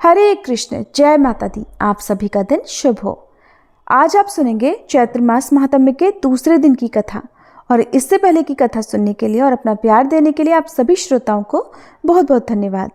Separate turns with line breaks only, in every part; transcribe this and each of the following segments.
हरे कृष्ण, जय माता दी। आप सभी का दिन शुभ हो। आज आप सुनेंगे चैत्र मास महात्म्य के दूसरे दिन की कथा। और इससे पहले की कथा सुनने के लिए और अपना प्यार देने के लिए आप सभी श्रोताओं को बहुत बहुत धन्यवाद।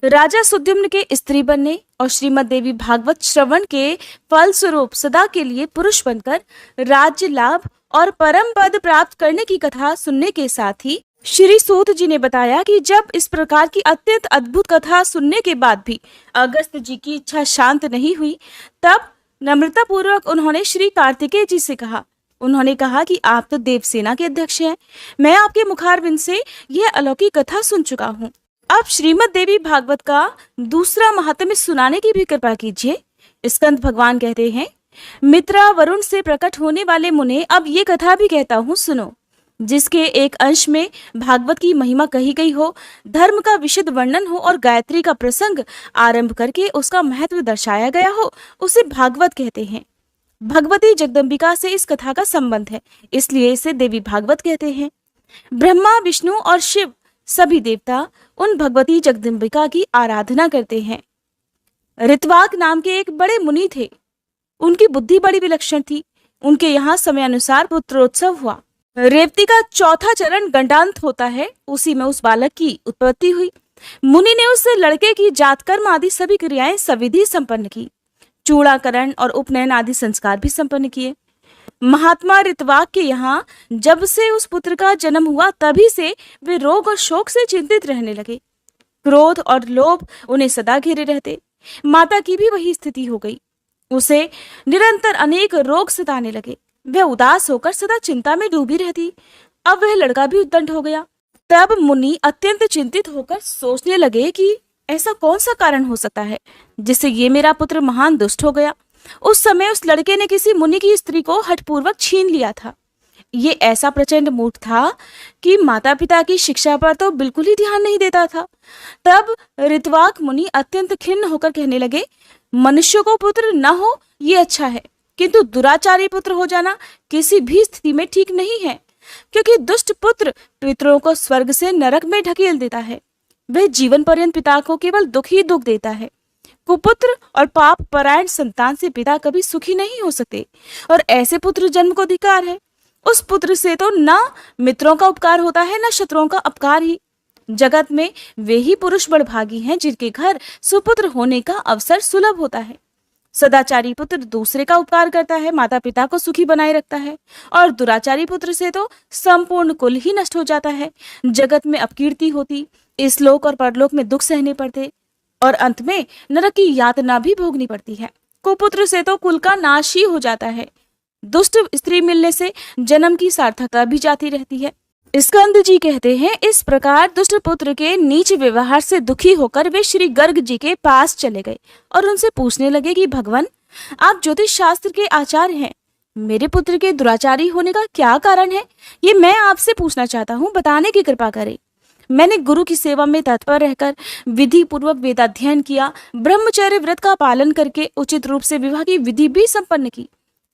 राजा सुद्युम्न के स्त्री बनने और श्रीमद देवी भागवत श्रवण के फलस्वरूप सदा के लिए पुरुष बनकर राज्य लाभ और परम पद प्राप्त करने की कथा सुनने के साथ ही श्री सूत जी ने बताया कि जब इस प्रकार की अत्यंत अद्भुत कथा सुनने के बाद भी अगस्त जी की इच्छा शांत नहीं हुई, तब नम्रता पूर्वक उन्होंने श्री कार्तिकेय जी से कहा। उन्होंने कहा कि आप तो देवसेना के अध्यक्ष हैं, मैं आपके मुखारविंद से यह अलौकिक कथा सुन चुका हूँ। अब श्रीमद देवी भागवत का दूसरा महात्म्य सुनाने की भी कृपा कीजिए। स्कंद भगवान कहते हैं, मित्रा वरुण से प्रकट होने वाले मुने, अब ये कथा भी कहता हूँ सुनो, जिसके एक अंश में भागवत की महिमा कही गई हो, धर्म का विशद वर्णन हो और गायत्री का प्रसंग आरंभ करके उसका महत्व दर्शाया गया हो, उसे भागवत कहते हैं। भगवती जगदम्बिका से इस कथा का संबंध है, इसलिए इसे देवी भागवत कहते हैं। ब्रह्मा, विष्णु और शिव सभी देवता उन भगवती जगदम्बिका की आराधना करते हैं। ऋत्वाक नाम के एक बड़े मुनि थे। उनकी बुद्धि बड़ी विलक्षण थी। उनके यहाँ समयानुसार पुत्रोत्सव हुआ। रेवती का चौथा चरण गंडांत होता है, उसी में उस बालक की उत्पत्ति हुई। मुनि ने उस लड़के की जातकर्म आदि सभी क्रियाएं सविधि संपन्न की। चूड़ाकरण और उपनयन आदि संस्कार भी संपन्न किए। महात्मा ऋत्वाक के यहाँ जब से उस पुत्र का जन्म हुआ, तभी से वे रोग और शोक से चिंतित रहने लगे। क्रोध और लोभ उन्हें सदा घेरे रहते। माता की भी वही स्थिति हो गई। उसे निरंतर अनेक रोग सताने लगे। वह उदास होकर सदा चिंता में डूबी रहती। अब वह लड़का भी उद्दंड हो गया। तब मुनि अत्यंत चिंतित होकर सोचने लगे कि ऐसा कौन सा कारण हो सकता है जिससे ये मेरा पुत्र महान दुष्ट हो गया। उस समय उस लड़के ने किसी मुनि की स्त्री को हठपूर्वक छीन लिया था। ये ऐसा प्रचंड मूर्ख था कि माता पिता की शिक्षा पर तो बिल्कुल ही ध्यान नहीं देता था। तब ऋत्वाक मुनि अत्यंत खिन्न होकर कहने लगे, मनुष्य को पुत्र न हो ये अच्छा है, किंतु दुराचारी पुत्र हो जाना किसी भी स्थिति में ठीक नहीं है, क्योंकि दुष्ट पुत्र पितरों को स्वर्ग से नरक में ढकेल देता है। वह जीवन पर्यंत पिता को केवल दुख ही दुख देता है। कुपुत्र और पाप परायण संतान से पिता कभी सुखी नहीं हो सकते, और ऐसे पुत्र जन्म को अधिकार है। उस पुत्र से तो न मित्रों का उपकार होता है, न शत्रुओं का अपकार ही। जगत में वे ही पुरुष बड़भागी हैं जिनके घर सुपुत्र होने का अवसर सुलभ होता है। सदाचारी पुत्र दूसरे का उपकार करता है, माता पिता को सुखी बनाए रखता है, और दुराचारी पुत्र से तो संपूर्ण कुल ही नष्ट हो जाता है। जगत में अपकीर्ति होती, इस लोक और परलोक में दुख सहने पड़ते, और अंत में नरक की यातना भी भोगनी पड़ती है। कुपुत्र से तो कुल का नाश ही हो जाता है। दुष्ट स्त्री मिलने से जन्म की सार्थकता भी जाती रहती है। स्कंद जी कहते हैं, इस प्रकार दुष्ट पुत्र के नीच व्यवहार से दुखी होकर वे श्री गर्ग जी के पास चले गए और उनसे पूछने लगे कि भगवान, आप ज्योतिष शास्त्र के आचार्य हैं, मेरे पुत्र के दुराचारी होने का क्या कारण है, ये मैं आपसे पूछना चाहता हूँ, बताने की कृपा करें। मैंने गुरु की सेवा में तत्पर रहकर विधि पूर्वक वेदाध्ययन किया, ब्रह्मचर्य व्रत का पालन करके उचित रूप से विवाह की विधि भी संपन्न की।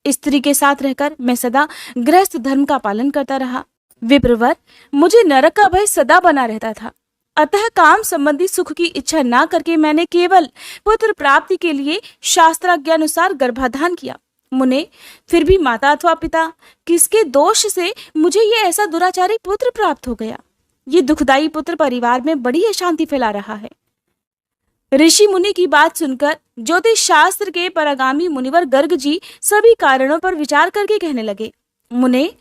स्त्री के साथ रहकर मैं सदा गृहस्थ धर्म का पालन करता रहा। विप्रवर, मुझे नरक का भय सदा बना रहता था। अतः काम संबंधी सुख की इच्छा ना करके मैंने केवल पुत्र प्राप्ति के लिए शास्त्राज्ञानुसार गर्भाधान किया। मुने, फिर भी माता अथवा पिता किसके दोष से मुझे ये ऐसा दुराचारी पुत्र प्राप्त हो गया। ये दुखदाई पुत्र परिवार में बड़ी अशांति फैला रहा है। ऋषि मुनि की बात सुनकर ज्योतिष शास्त्र के परागामी मुनिवर गर्ग जी सभी कारणों पर विचार करके कहने लगे, मुने,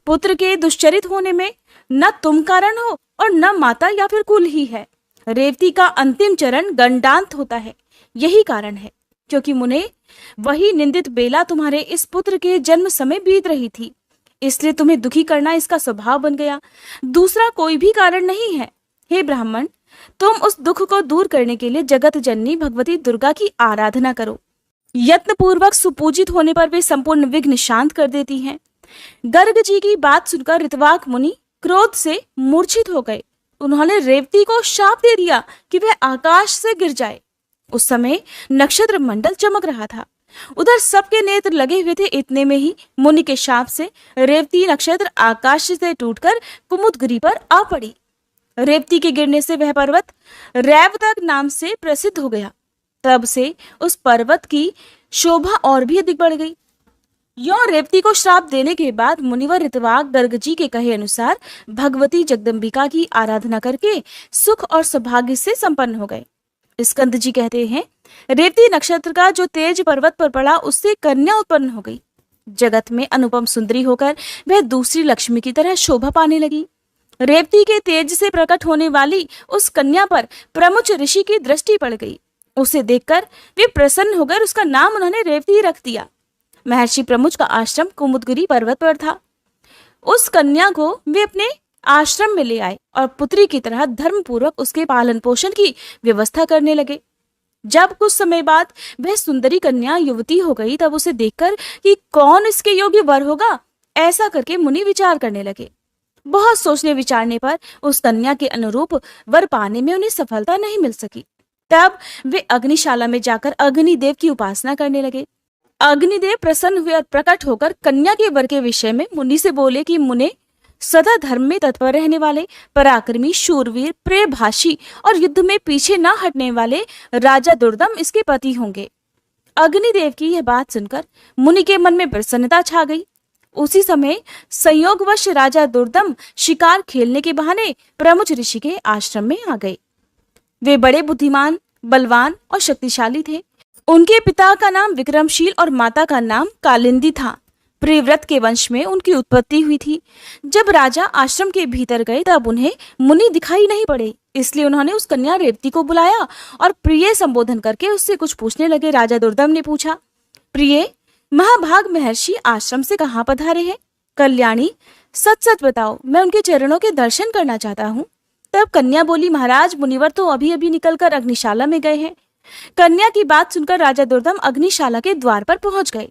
पुत्र के दुश्चरित होने में न तुम कारण हो और न माता या फिर कुल ही है। रेवती का अंतिम चरण गंडांत होता है, यही कारण है। क्योंकि मुने, वही निंदित बेला तुम्हारे इस पुत्र के जन्म समय बीत रही थी, इसलिए तुम्हें दुखी करना इसका स्वभाव बन गया। दूसरा कोई भी कारण नहीं है। हे ब्राह्मण, तुम उस दुख को दूर करने के लिए जगत जननी भगवती दुर्गा की आराधना करो। यत्न पूर्वक सुपूजित होने पर वे संपूर्ण विघ्न शांत कर देती हैं। गर्ग जी की बात सुनकर ऋत्वाक मुनि क्रोध से मूर्छित हो गए। उन्होंने रेवती को शाप दे दिया कि वह आकाश से गिर जाए। उस समय नक्षत्र मंडल चमक रहा था। उधर सबके नेत्र लगे हुए थे। इतने में ही मुनि के शाप से रेवती नक्षत्र आकाश से टूटकर कुमुदगिरी पर आ पड़ी। रेवती के गिरने से वह पर्वत रैवतक नाम से प्रसिद्ध हो गया। तब से उस पर्वत की शोभा और भी अधिक बढ़ गई। यों रेवती को श्राप देने के बाद मुनिवर ऋतवाग गर्ग जी के कहे अनुसार भगवती जगदम्बिका की आराधना करके सुख और सौभाग्य से संपन्न हो गए। स्कंद जी कहते हैं, रेवती नक्षत्र का जो तेज पर्वत पर पड़ा उससे कन्या उत्पन्न हो गई। जगत में अनुपम सुंदरी होकर वह दूसरी लक्ष्मी की तरह शोभा पाने लगी। रेवती के तेज से प्रकट होने वाली उस कन्या पर प्रमुच ऋषि की दृष्टि पड़ गई। उसे देखकर वे प्रसन्न होकर उसका नाम उन्होंने रेवती रख दिया। महर्षि प्रमुच का आश्रम कुमुदगिरी पर्वत पर था। उस कन्या को वे अपने आश्रम में ले आए और पुत्री की तरह धर्म पूर्वक उसके पालन पोषण की व्यवस्था करने लगे। जब कुछ समय बाद वह सुंदरी कन्या युवती हो गई, तब उसे देखकर कि कौन इसके योग्य वर होगा, ऐसा करके मुनि विचार करने लगे। बहुत सोचने विचारने पर उस कन्या के अनुरूप वर पाने में उन्हें सफलता नहीं मिल सकी। तब वे अग्निशाला में जाकर अग्निदेव की उपासना करने लगे। अग्निदेव प्रसन्न हुए और प्रकट होकर कन्या के वर के विषय में मुनि से बोले कि मुने, सदा धर्म में तत्पर रहने वाले, पराक्रमी, शूरवीर, प्रियभाषी और युद्ध में पीछे न हटने वाले राजा दुर्दम इसके पति होंगे। अग्निदेव की यह बात सुनकर मुनि के मन में प्रसन्नता छा गई। उसी समय संयोगवश राजा दुर्दम शिकार खेलने के बहाने प्रमुच ऋषि के आश्रम में आ गए। वे बड़े बुद्धिमान, बलवान और शक्तिशाली थे। उनके पिता का नाम विक्रमशील और माता का नाम कालिंदी था। प्रियव्रत के वंश में उनकी उत्पत्ति हुई थी। जब राजा आश्रम के भीतर गए तब उन्हें मुनि दिखाई नहीं पड़े, इसलिए उन्होंने उस कन्या रेवती को बुलाया और प्रिय संबोधन करके उससे कुछ पूछने लगे। राजा दुर्दम ने पूछा, प्रिय, महाभाग महर्षि आश्रम से कहाँ पधारे हैं? कल्याणी, सच सच बताओ, मैं उनके चरणों के दर्शन करना चाहता हूँ। तब कन्या बोली, महाराज, मुनिवर तो अभी अभी निकलकर अग्निशाला में गए हैं। कन्या की बात सुनकर राजा दुर्दम अग्निशाला के द्वार पर पहुंच गए।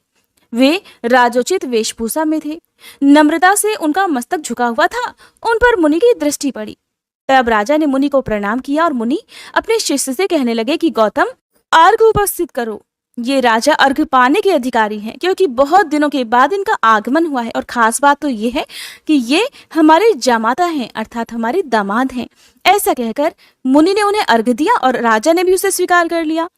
वे राजोचित वेशभूषा में थे। नम्रता से उनका मस्तक झुका हुआ था। उन पर मुनि की दृष्टि पड़ी। तब राजा ने मुनि को प्रणाम किया और मुनि अपने शिष्य से कहने लगे कि गौतम, अर्घ्य उपस्थित करो। ये राजा अर्घ्य पाने के अधिकारी हैं, क्योंकि बहुत दिनों के बाद इनका आगमन हुआ है। और खास बात तो ये है कि ये हमारे जामाता हैं, अर्थात हमारे दामाद हैं। ऐसा कहकर मुनि ने उन्हें अर्घ्य दिया और राजा ने भी उसे स्वीकार कर लिया।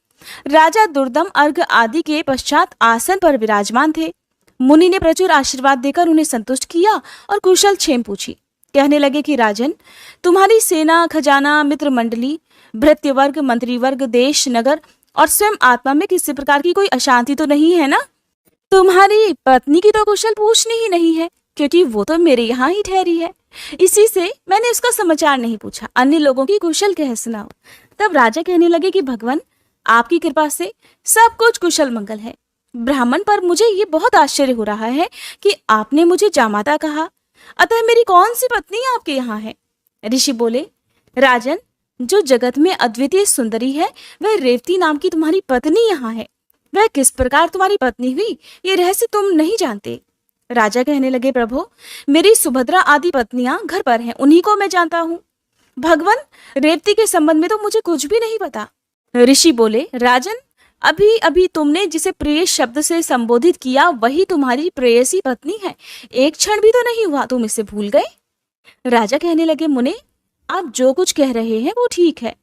राजा दुर्दम अर्घ्य आदि के पश्चात आसन पर विराजमान थे। मुनि ने प्रचुर आशीर्वाद देकर उन्हें संतुष्ट किया और कुशल क्षेम पूछी। कहने लगे कि राजन, तुम्हारी सेना, खजाना, मित्र मंडली, भृत्य वर्ग, मंत्री वर्ग, देश, नगर और स्वयं आत्मा में किसी प्रकार की कोई अशांति तो नहीं है ना? तुम्हारी पत्नी की तो कुशल पूछनी ही नहीं है, क्योंकि वो तो मेरे यहाँ ही ठहरी है। इसी से मैंने उसका समाचार नहीं पूछा। अन्य लोगों की कुशल कह सुनाओ। तब राजा कहने लगे कि भगवान, आपकी कृपा से सब कुछ कुशल मंगल है। ब्राह्मण, पर मुझे ये बहुत आश्चर्य हो रहा है कि आपने मुझे जामाता कहा, अतः मेरी कौन सी पत्नी आपके यहाँ है? ऋषि बोले, राजन, जो जगत में अद्वितीय सुंदरी है वह रेवती नाम की तुम्हारी पत्नी यहाँ है। वह किस प्रकार तुम्हारी पत्नी हुई, ये रहस्य तुम नहीं जानते। राजा कहने लगे, प्रभु, मेरी सुभद्रा आदि पत्नियां घर पर हैं, उन्हीं को मैं जानता हूँ। भगवान, रेवती के संबंध में तो मुझे कुछ भी नहीं पता। ऋषि बोले, राजन, अभी अभी तुमने जिसे प्रिय शब्द से संबोधित किया वही तुम्हारी प्रेयसी पत्नी है। एक क्षण भी तो नहीं हुआ तुम इसे भूल गए। राजा कहने लगे, मुने, आप जो कुछ कह रहे हैं वो ठीक है।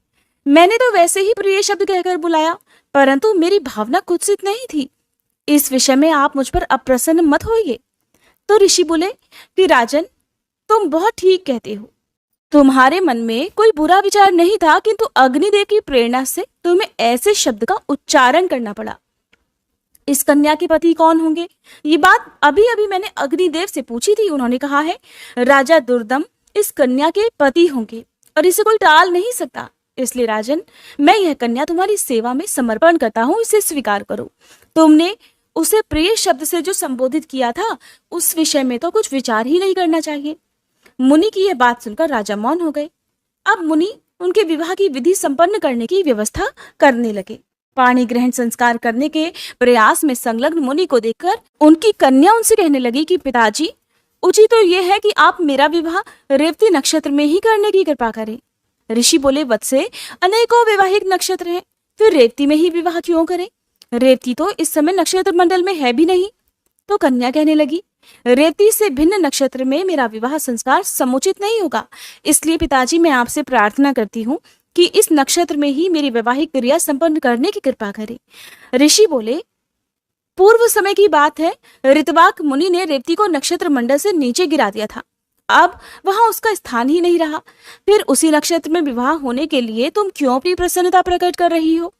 मैंने तो वैसे ही प्रिय शब्द कहकर बुलाया, परंतु मेरी भावना कुत्सित नहीं थी। इस विषय में आप मुझ पर अप्रसन्न मत होइए। तो ऋषि बोले कि राजन, तुम बहुत ठीक कहते हो। तुम्हारे मन में कोई बुरा विचार नहीं था, किंतु अग्निदेव की प्रेरणा से तुम्हें ऐसे शब्द का उच्चारण करना पड़ा। इस कन्या के पति कौन होंगे? ये बात अभी अभी मैंने अग्निदेव से पूछी थी। उन्होंने कहा है राजा दुर्दम इस कन्या के पति होंगे और इसे कोई टाल नहीं सकता। इसलिए राजन, मैं यह कन्या तुम्हारी सेवा में समर्पण करता हूँ, इसे स्वीकार करो। तुमने उसे प्रिय शब्द से जो संबोधित किया था उस विषय में तो कुछ विचार ही नहीं करना चाहिए। मुनि की यह बात सुनकर राजा मौन हो गए। अब मुनि उनके विवाह की विधि संपन्न करने की व्यवस्था करने लगे। पाणी ग्रहण संस्कार करने के प्रयास में संलग्न मुनि को देखकर उनकी कन्या उनसे कहने लगी कि पिताजी, उचित तो यह है कि आप मेरा विवाह रेवती नक्षत्र में ही करने की कृपा करें। ऋषि बोले, वत्से, अनेकों वैवाहिक नक्षत्र हैं, फिर रेवती में ही विवाह क्यों करें? रेवती तो इस समय नक्षत्र मंडल में है भी नहीं। तो कन्या कहने लगी, रेवती से भिन्न नक्षत्र में मेरा विवाह संस्कार समुचित नहीं होगा। इसलिए पिताजी, मैं आपसे प्रार्थना करती हूँ कि इस नक्षत्र में ही मेरी वैवाहिक क्रिया संपन्न करने की कृपा करें। ऋषि बोले, पूर्व समय की बात है, ऋतवाक मुनि ने रेवती को नक्षत्र मंडल से नीचे गिरा दिया था। अब वहां उसका स्थान ही नहीं रहा। फिर उसी नक्षत्र में विवाह होने के लिए तुम क्यों अपनी प्रसन्नता प्रकट कर रही हो?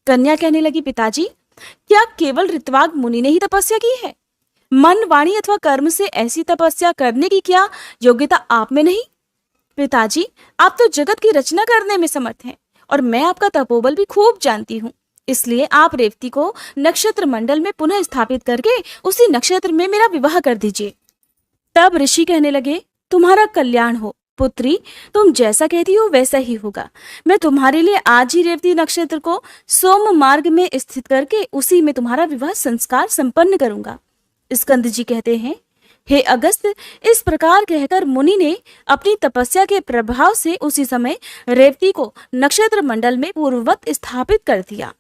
कन्या कहने लगी, पिताजी, क्या केवल ऋतवाक मुनि ने ही तपस्या की है? मन, वाणी अथवा कर्म से ऐसी तपस्या करने की क्या योग्यता आप में नहीं? पिताजी, आप तो जगत की रचना करने में समर्थ हैं और मैं आपका तपोबल भी खूब जानती हूँ। इसलिए आप रेवती को नक्षत्र मंडल में पुनः स्थापित करके उसी नक्षत्र में मेरा विवाह कर दीजिए। तब ऋषि कहने लगे, तुम्हारा कल्याण हो पुत्री, तुम जैसा कहती हो वैसा ही होगा। मैं तुम्हारे लिए आज ही रेवती नक्षत्र को सोम मार्ग में स्थित करके उसी में तुम्हारा विवाह संस्कार संपन्न करूंगा। स्कंद जी कहते हैं, हे अगस्त्य, इस प्रकार कहकर मुनि ने अपनी तपस्या के प्रभाव से उसी समय रेवती को नक्षत्र मंडल में पूर्ववत स्थापित कर दिया।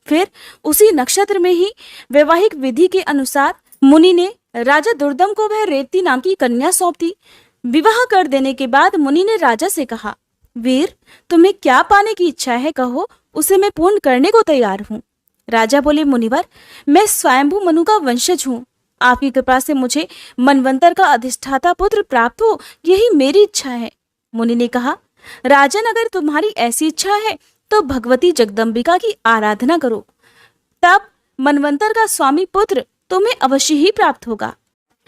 फिर उसी नक्षत्र में ही वैवाहिक विधि के अनुसार मुनि ने राजा दुर्दम को वह रेवती नाम की कन्या सौंप दी। विवाह कर देने के बाद मुनि ने राजा से कहा, वीर, तुम्हें क्या पाने की इच्छा है, कहो, उसे मैं पूर्ण करने को तैयार हूँ। राजा बोले, मुनिवर, मैं स्वयंभू मनु का वंशज हूँ। आपकी कृपा से मुझे मनवंतर का अधिष्ठाता पुत्र प्राप्त हो, यही मेरी इच्छा है। मुनि ने कहा, राजन, अगर तुम्हारी ऐसी इच्छा है तो भगवती जगदम्बिका की आराधना करो, तब मनवंतर का स्वामी पुत्र तुम्हें अवश्य ही प्राप्त होगा।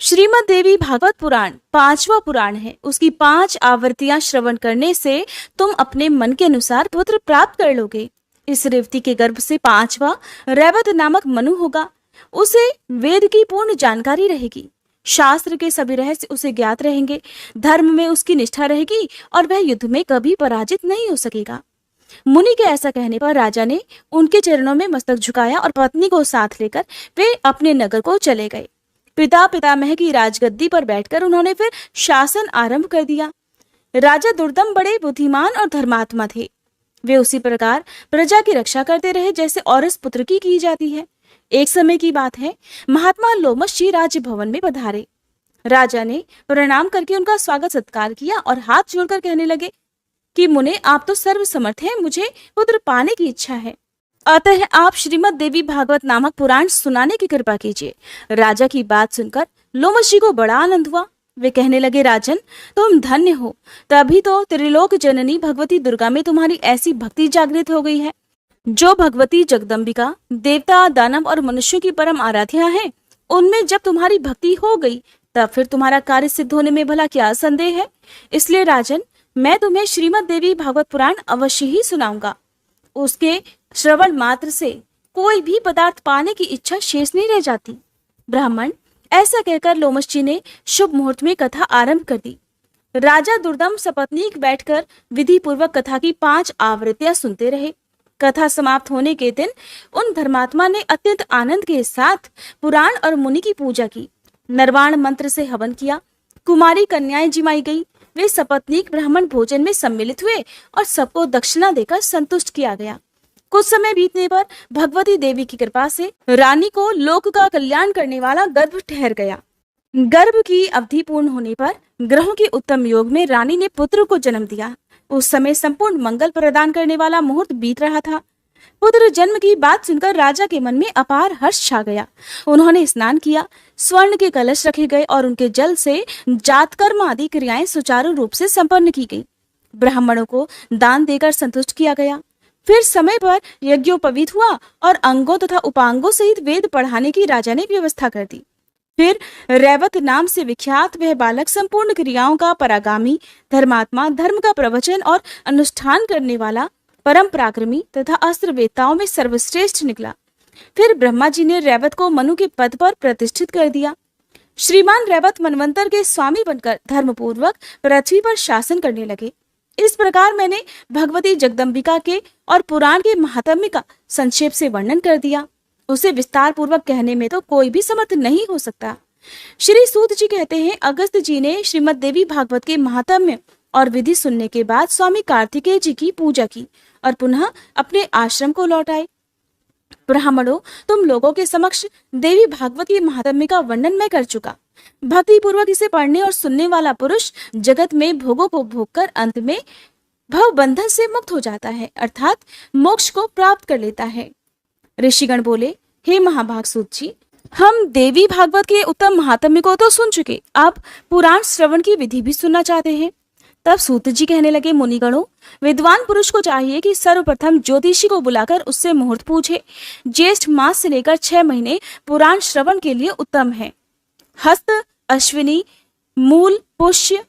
श्रीमद् देवी भागवत पुराण 5वां पुराण है। उसकी 5 आवृत्तियां श्रवण करने से तुम अपने मन के अनुसार पुत्र प्राप्त कर लोगे। इस रेवती के गर्भ से 5वां रैवत नामक मनु होगा। उसे वेद की पूर्ण जानकारी रहेगी, शास्त्र के सभी रहस्य उसे ज्ञात रहेंगे, धर्म में उसकी निष्ठा रहेगी और वह युद्ध में कभी पराजित नहीं हो सकेगा। मुनि के ऐसा कहने पर राजा ने उनके चरणों में मस्तक झुकाया और पत्नी को साथ लेकर वे अपने नगर को चले गए। पिता पितामह की राजगद्दी पर बैठकर उन्होंने फिर शासन आरंभ कर दिया। राजा दुर्दम बड़े बुद्धिमान और धर्मात्मा थे। वे उसी प्रकार प्रजा की रक्षा करते रहे जैसे औरस पुत्र की जाती है। एक समय की बात है, महात्मा लोमश जी राजभवन में पधारे। राजा ने प्रणाम करके उनका स्वागत सत्कार किया और हाथ जोड़कर कहने लगे कि मुने, आप तो सर्वसमर्थ हैं, मुझे पुत्र पाने की इच्छा है, अतः आप श्रीमद् देवी भागवत नामक पुराण सुनाने की कृपा कीजिए। राजा की बात सुनकर लोमश जी को बड़ा आनंद हुआ। वे कहने लगे, राजन, तुम धन्य हो, तभी तो त्रिलोक जननी भगवती दुर्गा में तुम्हारी ऐसी भक्ति जागृत हो गई है। जो भगवती जगदम्बिका देवता, दानव और मनुष्यों की परम आराध्या है, उनमें जब तुम्हारी भक्ति हो गई तब फिर तुम्हारा कार्य सिद्ध होने में भला क्या संदेह है। इसलिए राजन, मैं तुम्हें श्रीमद् देवी भागवत पुराण अवश्य ही सुनाऊंगा। उसके श्रवण मात्र से कोई भी पदार्थ पाने की इच्छा शेष नहीं रह जाती। ब्राह्मण, ऐसा कहकर लोमश जी ने शुभ मुहूर्त में कथा आरंभ कर दी। राजा दुर्दम सपत्नीक बैठकर विधि पूर्वक कथा की 5 आवृत्तियां सुनते रहे। कथा समाप्त होने के दिन उन धर्मात्मा ने अत्यंत आनंद के साथ पुराण और मुनि की पूजा की। नरवाण मंत्र से हवन किया। कुमारी कन्याएं जिमाई गई। वे सपत्नीक ब्राह्मण भोजन में सम्मिलित हुए और सबको दक्षिणा देकर संतुष्ट किया गया। कुछ समय बीतने पर भगवती देवी की कृपा से रानी को लोक का कल्याण करने वाला गर्भ ठहर गया। गर्भ की अवधि पूर्ण होने पर ग्रहों के उत्तम योग में रानी ने पुत्र को जन्म दिया। उस समय संपूर्ण मंगल प्रदान करने वाला मुहूर्त बीत रहा था। पुत्र जन्म की बात सुनकर राजा के मन में अपार हर्ष छा गया। उन्होंने स्नान किया, स्वर्ण के कलश रखे गए और उनके जल से जातकर्म आदि क्रियाएं सुचारू रूप से संपन्न की गई। ब्राह्मणों को दान देकर संतुष्ट किया गया। फिर समय पर यज्ञोपवीत हुआ और अंगों तथा उपांगों सहित वेद पढ़ाने की राजा ने व्यवस्था कर दी। फिर रैवत नाम से विख्यात वह बालक संपूर्ण क्रियाओं का परागामी, धर्मात्मा, धर्म का प्रवचन और अनुष्ठान करने वाला, परम पराक्रमी तथा अस्त्र वेताओं में सर्वश्रेष्ठ निकला। फिर ब्रह्मा जी ने रैवत को मनु के पद पर प्रतिष्ठित कर दिया। श्रीमान रैवत मनवंतर के स्वामी बनकर धर्मपूर्वक पृथ्वी पर शासन करने लगे। इस प्रकार मैंने भगवती जगदम्बिका के और पुराण के महात्म्य का संक्षेप से वर्णन कर दिया। उसे विस्तार पूर्वक कहने में तो कोई भी समर्थ नहीं हो सकता। श्री सूत जी कहते हैं, अगस्त जी ने श्रीमद् देवी भागवत के महात्म्य और विधि सुनने के बाद स्वामी कार्तिकेय जी की पूजा की और पुनः अपने आश्रम को लौट आए। ब्राह्मणों, तुम लोगों के समक्ष देवी भागवत के महात्म्य का वर्णन मैं कर चुका। भक्ति पूर्वक इसे पढ़ने और सुनने वाला पुरुष जगत में भोगों को भोग कर अंत में भव बंधन से मुक्त हो जाता है, अर्थात मोक्ष को प्राप्त कर लेता है। ऋषिगण बोले, हे महाभाग सूत जी, हम देवी भागवत के उत्तम महात्म्य को तो सुन चुके, अब पुराण श्रवण की विधि भी सुनना चाहते हैं। तब सूत जी कहने लगे, मुनिगणों, विद्वान पुरुष को चाहिए कि सर्वप्रथम ज्योतिषी को बुलाकर उससे मुहूर्त पूछे। ज्येष्ठ मास से लेकर 6 महीने पुराण श्रवण के लिए उत्तम है। हस्त, अश्विनी, मूल, पुष्य,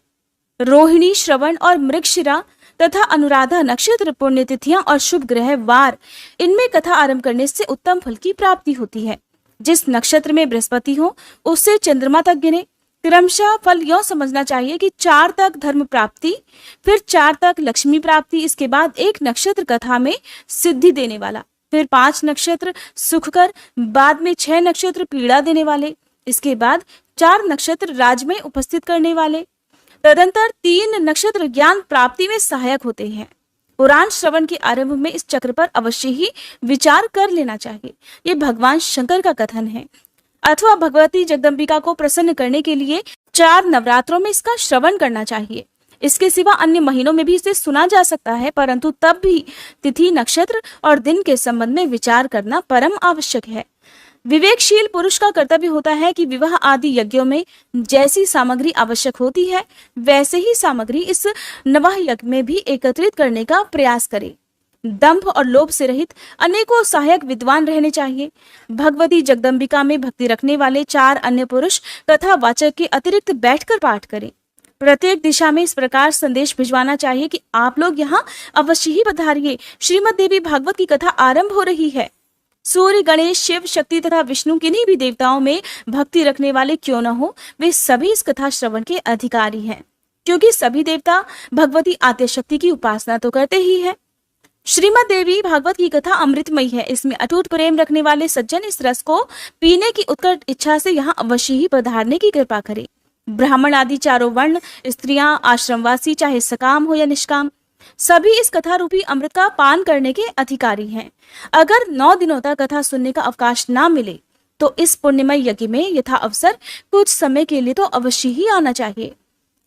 रोहिणी, श्रवण और मृगशिरा तथा अनुराधा नक्षत्र, पुण्यतिथियां और शुभ ग्रह वार, इनमें कथा आरंभ करने से उत्तम फल की प्राप्ति होती है। जिस नक्षत्र में बृहस्पति हो उससे चंद्रमा तक गिने। क्रमशः फल यह समझना चाहिए कि 4 तक धर्म प्राप्ति, फिर 4 तक लक्ष्मी प्राप्ति, इसके बाद 1 नक्षत्र कथा में सिद्धि देने वाला, फिर 5 नक्षत्र सुखकर, बाद में 6 नक्षत्र पीड़ा देने वाले, इसके बाद 4 नक्षत्र राज में उपस्थित करने वाले, तदंतर 3 नक्षत्र ज्ञान प्राप्ति में सहायक होते हैं। पुराण श्रवण के आरंभ में इस चक्र पर अवश्य ही विचार कर लेना चाहिए। ये भगवान शंकर का कथन है। अथवा भगवती जगदम्बिका को प्रसन्न करने के लिए 4 नवरात्रों में इसका श्रवण करना चाहिए। इसके सिवा अन्य महीनों में भी इसे सुना जा सकता है, परंतु तब भी तिथि, नक्षत्र और दिन के संबंध में विचार करना परम आवश्यक है। विवेकशील पुरुष का कर्तव्य होता है कि विवाह आदि यज्ञों में जैसी सामग्री आवश्यक होती है, वैसे ही सामग्री इस नवाह यज्ञ में भी एकत्रित करने का प्रयास करे। दंभ और लोभ से रहित अनेकों सहायक विद्वान रहने चाहिए। भगवती जगदम्बिका में भक्ति रखने वाले 4 अन्य पुरुष कथा वाचक के अतिरिक्त बैठकर पाठ करें। प्रत्येक दिशा में इस प्रकार संदेश भिजवाना चाहिए कि आप लोग यहाँ अवश्य ही पधारिए, श्रीमद देवी भागवत की कथा आरंभ हो रही है। सूर्य, गणेश, शिव, शक्ति तथा विष्णु किन्हीं भी देवताओं में भक्ति रखने वाले क्यों न हो, वे सभी इस कथा श्रवण के अधिकारी हैं, क्योंकि सभी देवता भगवती आद्यशक्ति की उपासना तो करते ही है। श्रीमद देवी भागवत की कथा अमृतमयी है। इसमें अटूट प्रेम रखने वाले सज्जन इस रस को पीने की उत्कट इच्छा से यहाँ अवश्य ही पधारने की कृपा करें। ब्राह्मण आदि चारों वर्ण, स्त्रियां, आश्रमवासी, चाहे सकाम हो या निष्काम, सभी इस कथा रूपी अमृत का पान करने के अधिकारी हैं। अगर 9 दिनों तक कथा सुनने का अवकाश ना मिले तो इस पुण्यमय यज्ञ में यथा अवसर कुछ समय के लिए तो अवश्य ही आना चाहिए।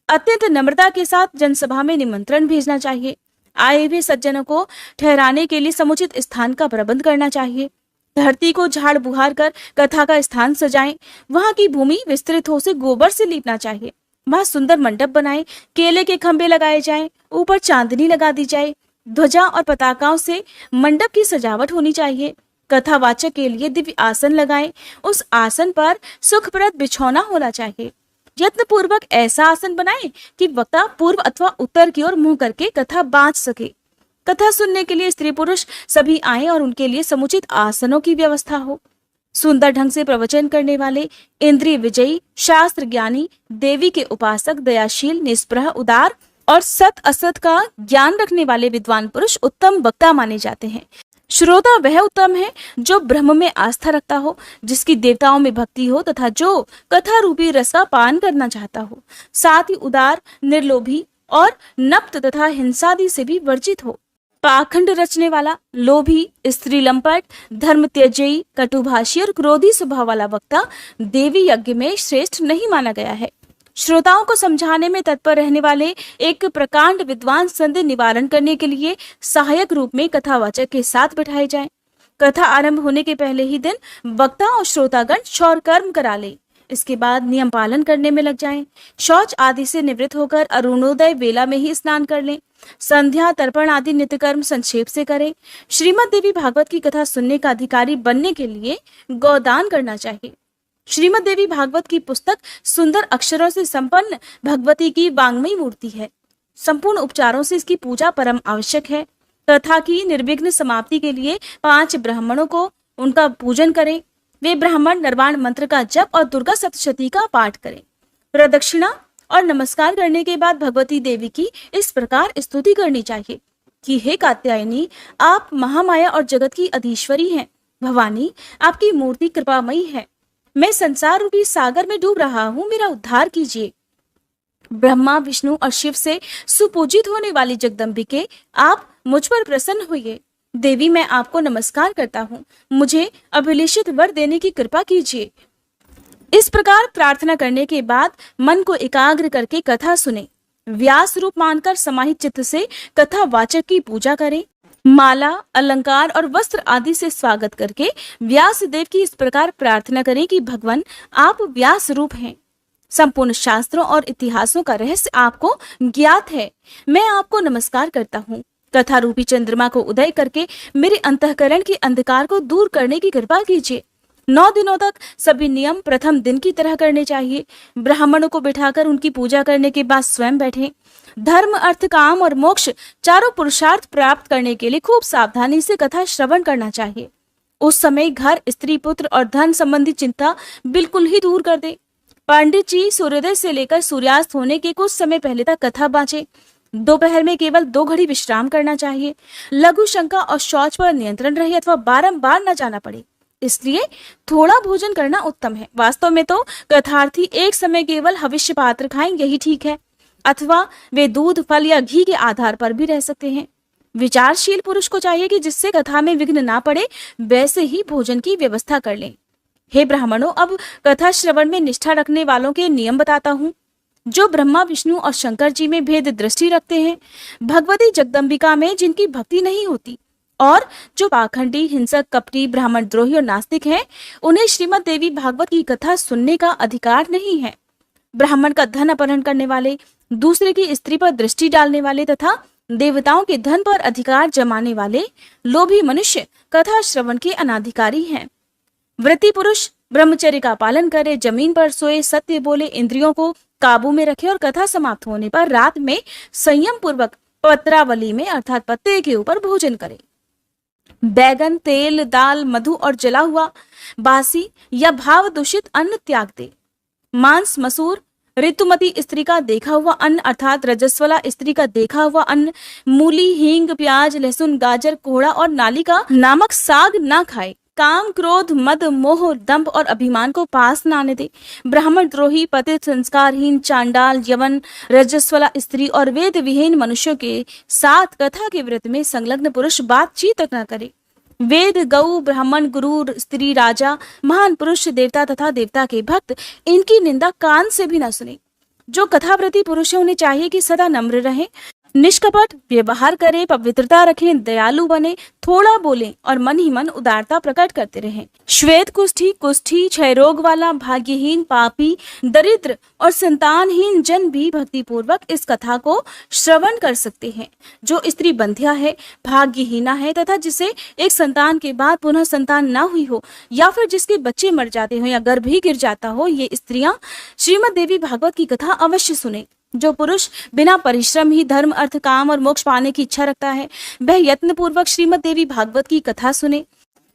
अत्यंत नम्रता के साथ जनसभा में निमंत्रण भेजना चाहिए। आए हुए सज्जनों को ठहराने के लिए समुचित स्थान का प्रबंध करना चाहिए। धरती को झाड़ बुहार कर कथा का स्थान सजाएं। वहां की भूमि विस्तृत हो से गोबर से लीपना चाहिए। वहां सुंदर मंडप बनाएं, केले के खंभे लगाए जाएं, ऊपर चांदनी लगा दी जाए, ध्वजा और पताकाओं से मंडप की सजावट होनी चाहिए। कथावाचक के लिए दिव्य आसन लगाएं। उस आसन पर सुखप्रद बिछौना होना चाहिए। यत्न पूर्वक ऐसा आसन बनाएं कि वक्ता पूर्व अथवा उत्तर की ओर मुंह करके कथा बांध सके। कथा सुनने के लिए स्त्री पुरुष सभी आए और उनके लिए समुचित आसनों की व्यवस्था हो। सुंदर ढंग से प्रवचन करने वाले, इंद्रिय विजयी, शास्त्र ज्ञानी, देवी के उपासक, दयाशील, निष्प्रह, उदार और सत असत का ज्ञान रखने वाले विद्वान पुरुष उत्तम वक्ता माने जाते हैं। श्रोता वह उत्तम है जो ब्रह्म में आस्था रखता हो, जिसकी देवताओं में भक्ति हो तथा जो कथा रूपी रस का पान करना चाहता हो, साथ ही उदार, निर्लोभी और नप्त तथा हिंसादि से भी वर्जित हो। पाखंड रचने वाला, लोभी, स्त्री लंपट, धर्म त्यजयी, कटुभाषी और क्रोधी स्वभाव वाला वक्ता देवी यज्ञ में श्रेष्ठ नहीं माना गया है। श्रोताओं को समझाने में तत्पर रहने वाले एक प्रकांड विद्वान संदेह निवारण करने के लिए सहायक रूप में कथावाचक के साथ बैठाए जाएं। कथा आरंभ होने के पहले ही दिन वक्ता और श्रोतागण शौर कर्म करा ले। इसके बाद नियम पालन करने में लग जाएं। शौच आदि से निवृत्त होकर अरुणोदय वेला में ही स्नान कर लें। संध्या, तर्पण आदि नित्य कर्म संक्षेप से करें। श्रीमद देवी भागवत की कथा सुनने का अधिकारी बनने के लिए गौदान करना चाहिए। श्रीमद देवी भागवत की पुस्तक सुंदर अक्षरों से संपन्न भगवती की वांग्मयी मूर्ति है। संपूर्ण उपचारों से इसकी पूजा परम आवश्यक है। कथा की निर्विघ्न समाप्ति के लिए 5 ब्राह्मणों को उनका पूजन करें। वे ब्राह्मण निर्वाण मंत्र का जप और दुर्गा सप्तशती का पाठ करें। प्रदक्षिणा और नमस्कार करने के बाद भगवती देवी की इस प्रकार स्तुति करनी चाहिए कि हे कात्यायनी, आप महामाया और जगत की अधीश्वरी हैं। भवानी, आपकी मूर्ति कृपामयी है। मैं संसार रूपी सागर में डूब रहा हूँ, मेरा उद्धार कीजिए। ब्रह्मा, विष्णु और शिव से सुपूजित होने वाली जगदम्बिके, आप मुझ पर प्रसन्न होइए। देवी, मैं आपको नमस्कार करता हूँ, मुझे अभिलेषित वर देने की कृपा कीजिए। इस प्रकार प्रार्थना करने के बाद मन को एकाग्र करके कथा सुने। व्यास रूप मानकर समाहित चित्त से कथा वाचक की पूजा करें। माला, अलंकार और वस्त्र आदि से स्वागत करके व्यास देव की इस प्रकार प्रार्थना करें कि भगवान, आप व्यास रूप हैं। संपूर्ण शास्त्रों और इतिहासों का रहस्य आपको ज्ञात है। मैं आपको नमस्कार करता हूँ। कथा रूपी चंद्रमा को उदय करके मेरे अंतःकरण के अंधकार को दूर करने की कृपा कीजिए। 9 दिनों तक सभी नियम प्रथम दिन की तरह करने चाहिए। ब्राह्मणों को बिठाकर उनकी पूजा करने के बाद स्वयं बैठें। धर्म, अर्थ, काम और मोक्ष चारों पुरुषार्थ प्राप्त करने के लिए खूब सावधानी से कथा श्रवण करना चाहिए। उस समय घर, स्त्री, पुत्र और धन संबंधी चिंता बिल्कुल ही दूर कर दे। पंडित जी सूर्योदय से लेकर सूर्यास्त होने के कुछ समय पहले तक कथा बांचे। दोपहर में केवल 2 घड़ी विश्राम करना चाहिए। लघु शंका और शौच पर नियंत्रण रहे अथवा बारंबार न जाना पड़े, इसलिए थोड़ा भोजन करना उत्तम है। वास्तव में तो कथार्थी एक समय केवल हविष्य पात्र खाएं, यही ठीक है, अथवा वे दूध, फल या घी के आधार पर भी रह सकते हैं। विचारशील पुरुष को चाहिए कि जिससे कथा में विघ्न ना पड़े वैसे ही भोजन की व्यवस्था कर लें। हे ब्राह्मणों, अब कथा श्रवण में निष्ठा रखने वालों के नियम बताता हूँ। जो ब्रह्मा, विष्णु और शंकर जी में भेद दृष्टि रखते हैं, भगवती जगदम्बिका में जिनकी भक्ति नहीं होती, और जो पाखंडी, हिंसक, कपटी, ब्राह्मण द्रोही और नास्तिक हैं, उन्हें श्रीमद् देवी भागवत की कथा सुनने का अधिकार नहीं है। ब्राह्मण का धन अपहरण करने वाले, दूसरे की स्त्री पर दृष्टि डालने वाले तथा देवताओं के धन पर अधिकार जमाने वाले लोभी मनुष्य कथा श्रवण के अनाधिकारी हैं। व्रती पुरुष ब्रह्मचर्य का पालन करे, जमीन पर सोए, सत्य बोले, इंद्रियों को काबू में रखे और कथा समाप्त होने पर रात में संयम पूर्वक पत्रावली में अर्थात पत्ते के ऊपर भोजन करे। बैगन, तेल, दाल, मधु और जला हुआ, बासी या भाव दूषित अन्न त्याग दे। मांस, मसूर, ऋतुमती स्त्री का देखा हुआ अन्न अर्थात रजस्वला स्त्री का देखा हुआ अन्न, मूली, हींग, प्याज, लहसुन, गाजर, कोहड़ा और नाली का नामक साग ना खाए। काम, क्रोध, मद, मोह, दंभ और अभिमान को पास न आने दे। ब्राह्मण द्रोही, पतित, संस्कारहीन, चांडाल, यवन, रजस्वला स्त्री और वेद विहीन मनुष्यों के साथ कथा के व्रत में संलग्न पुरुष बातचीत तक न करे। वेद, गौ, ब्राह्मण, गुरु, स्त्री, राजा, महान पुरुष, देवता तथा देवता के भक्त इनकी निंदा कान से भी न सुने। जो कथाव्रती पुरुष है उन्हें चाहिए कि सदा नम्र रहें, निष्कपट व्यवहार करें, पवित्रता रखें, दयालु बने, थोड़ा बोलें और मन ही मन उदारता प्रकट करते रहें। श्वेत कुष्ठी, क्षय रोग वाला, भाग्यहीन, पापी, दरिद्र और संतानहीन जन भी भक्ति पूर्वक इस कथा को श्रवण कर सकते हैं। जो स्त्री बंध्या है, भाग्यहीना है तथा जिसे एक संतान के बाद पुनः संतान न हुई हो या फिर जिसके बच्चे मर जाते हो या गर्भ ही गिर जाता हो, ये स्त्रियां श्रीमद् देवी भागवत की कथा अवश्य सुने। जो पुरुष बिना परिश्रम ही धर्म, अर्थ, काम और मोक्ष पाने की इच्छा रखता है, वह यत्न पूर्वक श्रीमद् देवी भागवत की कथा सुने।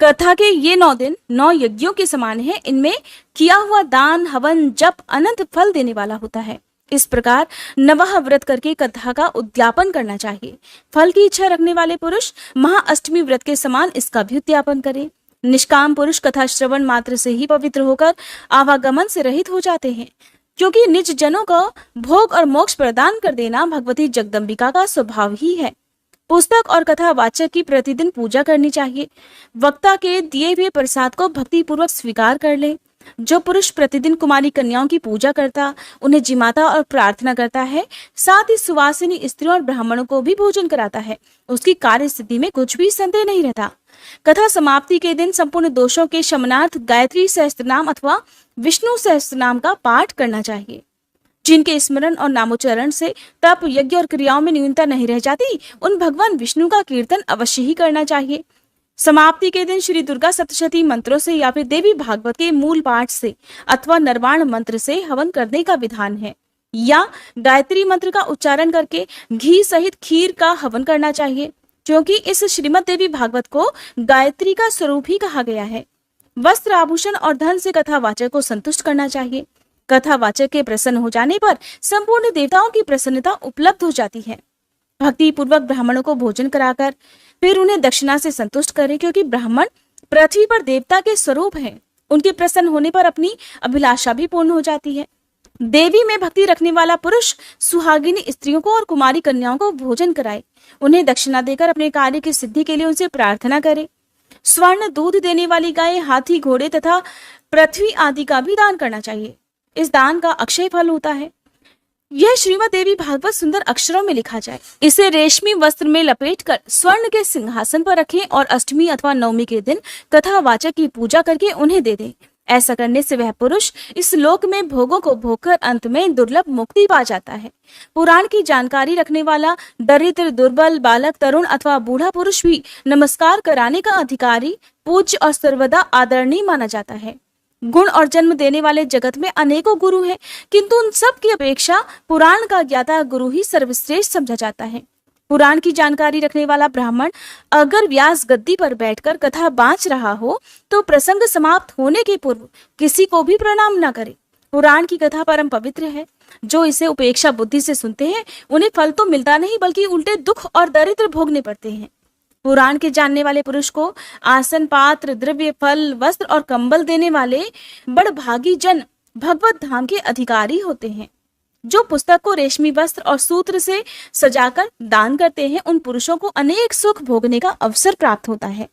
कथा के ये 9 दिन 9 यज्ञों के समान है। इनमें किया हुआ दान, हवन, जप अनंत फल देने वाला होता है। इस प्रकार नवह व्रत करके कथा का उद्यापन करना चाहिए। फल की इच्छा रखने वाले पुरुष महाअष्टमी व्रत के समान इसका भी उद्यापन करें। निष्काम पुरुष कथा श्रवण मात्र से ही पवित्र होकर आवागमन से रहित हो जाते हैं, क्योंकि निज जनों का भोग और मोक्ष प्रदान कर देना भगवती जगदम्बिका का स्वभाव ही है। पुस्तक और कथा वाचक की प्रतिदिन पूजा करनी चाहिए। वक्ता के दिए हुए प्रसाद को भक्ति पूर्वक स्वीकार कर ले। जो पुरुष प्रतिदिन कुमारी कन्याओं की पूजा करता, उन्हें जिमाता और प्रार्थना करता है, साथ ही सुवासिनी स्त्रियों और ब्राह्मणों को भी भोजन कराता है, उसकी कार्य स्थिति में कुछ भी संदेह नहीं रहता। कथा समाप्ति के दिन संपूर्ण दोषों के शमनार्थ गायत्री सहस्त्रनाम अथवा विष्णु सहस्त्रनाम का पाठ करना चाहिए। जिनके स्मरण और नामोच्चारण से तप, यज्ञ और क्रियाओं में न्यूनता नहीं रह जाती, उन भगवान विष्णु का कीर्तन अवश्य ही करना चाहिए। समाप्ति के दिन श्री दुर्गा सप्तशती मंत्रों से या फिर देवी भागवत के मूल पाठ से अथवा नरवाण मंत्र से हवन करने का विधान है, या गायत्री मंत्र का उच्चारण करके घी सहित खीर का हवन करना चाहिए, क्योंकि इस श्रीमद् देवी भागवत को गायत्री का स्वरूप ही कहा गया है। वस्त्र, आभूषण और धन से कथावाचक को संतुष्ट करना चाहिए। कथावाचक के प्रसन्न हो जाने पर संपूर्ण देवताओं की प्रसन्नता उपलब्ध हो जाती है। भक्ति पूर्वक ब्राह्मणों को भोजन कराकर फिर उन्हें दक्षिणा से संतुष्ट करें, क्योंकि ब्राह्मण पृथ्वी पर देवता के स्वरूप हैं। उनके प्रसन्न होने पर अपनी अभिलाषा भी पूर्ण हो जाती है। देवी में भक्ति रखने वाला पुरुष सुहागिनी स्त्रियों को और कुमारी कन्याओं को भोजन कराए, उन्हें दक्षिणा देकर अपने कार्य की सिद्धि के लिए उनसे प्रार्थना करे। स्वर्ण, दूध देने वाली गाय, हाथी, घोड़े तथा पृथ्वी आदि का भी दान करना चाहिए। इस दान का अक्षय फल होता है। यह श्रीमद् देवी भागवत सुंदर अक्षरों में लिखा जाए। इसे रेशमी वस्त्र में लपेटकर स्वर्ण के सिंहासन पर रखें और अष्टमी अथवा नवमी के दिन कथावाचक की पूजा करके उन्हें दे दें। ऐसा करने से वह पुरुष इस लोक में भोगों को भोगकर अंत में दुर्लभ मुक्ति पा जाता है। पुराण की जानकारी रखने वाला दरिद्र, दुर्बल, बालक, तरुण अथवा बूढ़ा पुरुष भी नमस्कार कराने का अधिकारी, पूज्य और सर्वदा आदरणीय माना जाता है। गुण और जन्म देने वाले जगत में अनेकों गुरु हैं, किंतु उन सब की अपेक्षा पुराण का ज्ञाता गुरु ही सर्वश्रेष्ठ समझा जाता है। पुराण की जानकारी रखने वाला ब्राह्मण अगर व्यास गद्दी पर बैठकर कथा बाँच रहा हो तो प्रसंग समाप्त होने के पूर्व किसी को भी प्रणाम न करे। पुराण की कथा परम पवित्र है। जो इसे उपेक्षा बुद्धि से सुनते हैं उन्हें फल तो मिलता नहीं बल्कि उल्टे दुख और दरिद्र भोगने पड़ते हैं। पुराण के जानने वाले पुरुष को आसन, पात्र, द्रव्य, फल, वस्त्र और कंबल देने वाले बड़भागी जन भगवत धाम के अधिकारी होते हैं। जो पुस्तक को रेशमी वस्त्र और सूत्र से सजाकर दान करते हैं उन पुरुषों को अनेक सुख भोगने का अवसर प्राप्त होता है।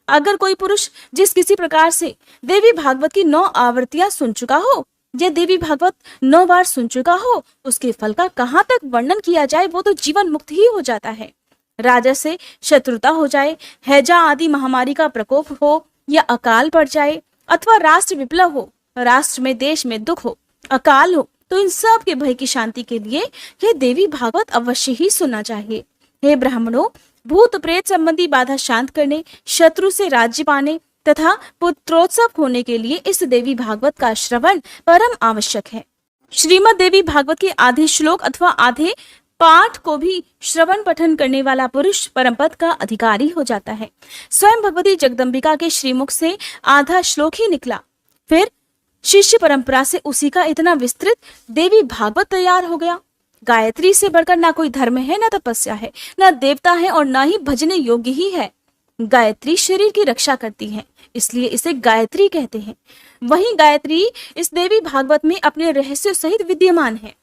अगर कोई पुरुष जिस किसी प्रकार से देवी भागवत की 9 आवृत्तियां सुन चुका हो या देवी भागवत 9 बार सुन चुका हो, उसके फल का कहाँ तक वर्णन किया जाए, वो तो जीवन मुक्त ही हो जाता है। राजा से शत्रुता हो जाए, हैजा आदि महामारी का प्रकोप हो या अकाल पड़ जाए अथवा राष्ट्र विप्लव हो, राष्ट्र में देश में दुख हो, अकाल हो, तो इन सब के भय की शांति के लिए यह देवी भागवत अवश्य ही सुनना चाहिए। हे ब्राह्मणों, भूत प्रेत संबंधी बाधा शांत करने, शत्रु से राज्य पाने तथा पुत्रोत्सव होने के लिए इस देवी भागवत का श्रवण परम आवश्यक है। श्रीमद् देवी भागवत के आधे श्लोक अथवा आधे पाठ को भी श्रवण पठन करने वाला पुरुष परम पद का अधिकारी हो जाता है। स्वयं भगवती जगदम्बिका के श्रीमुख से आधा श्लोक ही निकला, फिर शिष्य परंपरा से उसी का इतना विस्तृत देवी भागवत तैयार हो गया। गायत्री से बढ़कर ना कोई धर्म है, ना तपस्या है, ना देवता है और ना ही भजने योग्य ही है। गायत्री शरीर की रक्षा करती है, इसलिए इसे गायत्री कहते हैं। वही गायत्री इस देवी भागवत में अपने रहस्य सहित विद्यमान है।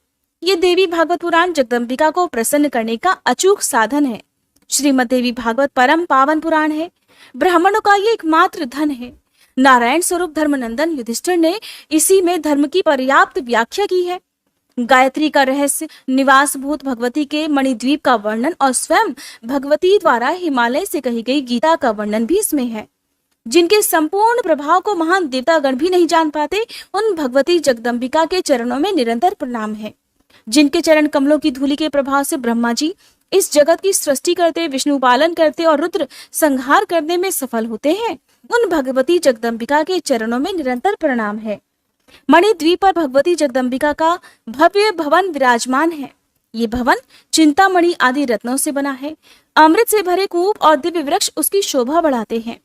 ये देवी भागवत पुराण जगदम्बिका को प्रसन्न करने का अचूक साधन है। श्रीमद् देवी भागवत परम पावन पुराण है। ब्राह्मणों का ये एकमात्र धन है। नारायण स्वरूप धर्मनंदन युधिष्ठिर ने इसी में धर्म की पर्याप्त व्याख्या की है। गायत्री का रहस्य, निवासभूत भगवती के मणिद्वीप का वर्णन और स्वयं भगवती द्वारा हिमालय से कही गई गीता का वर्णन भी इसमें है। जिनके संपूर्ण प्रभाव को महान देवतागण भी नहीं जान पाते, उन भगवती जगदम्बिका के चरणों में निरंतर प्रणाम है। जिनके चरण कमलों की धूलि के प्रभाव से ब्रह्मा जी इस जगत की सृष्टि करते, विष्णु पालन करते और रुद्र संहार करने में सफल होते हैं, उन भगवती जगदम्बिका के चरणों में निरंतर प्रणाम है। मणिद्वीप पर भगवती जगदम्बिका का भव्य भवन विराजमान है। ये भवन चिंतामणि आदि रत्नों से बना है। अमृत से भरे कूप और दिव्य वृक्ष उसकी शोभा बढ़ाते हैं।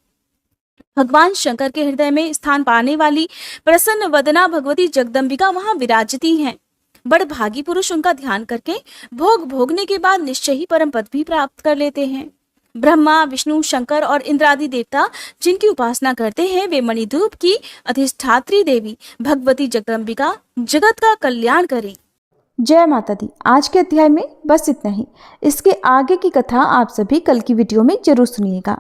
भगवान शंकर के हृदय में स्थान पाने वाली प्रसन्न वदना भगवती जगदम्बिका वहां विराजती हैं। बड़भागी पुरुष उनका ध्यान करके भोग भोगने के बाद निश्चय ही परम पद भी प्राप्त कर लेते हैं। ब्रह्मा, विष्णु, शंकर और इंद्रादि देवता जिनकी उपासना करते हैं, वे मणिद्वीप की अधिष्ठात्री देवी भगवती जगदम्बिका जगत का कल्याण करें।
जय माता दी। आज के अध्याय में बस इतना ही। इसके आगे की कथा आप सभी कल की वीडियो में जरूर सुनिएगा।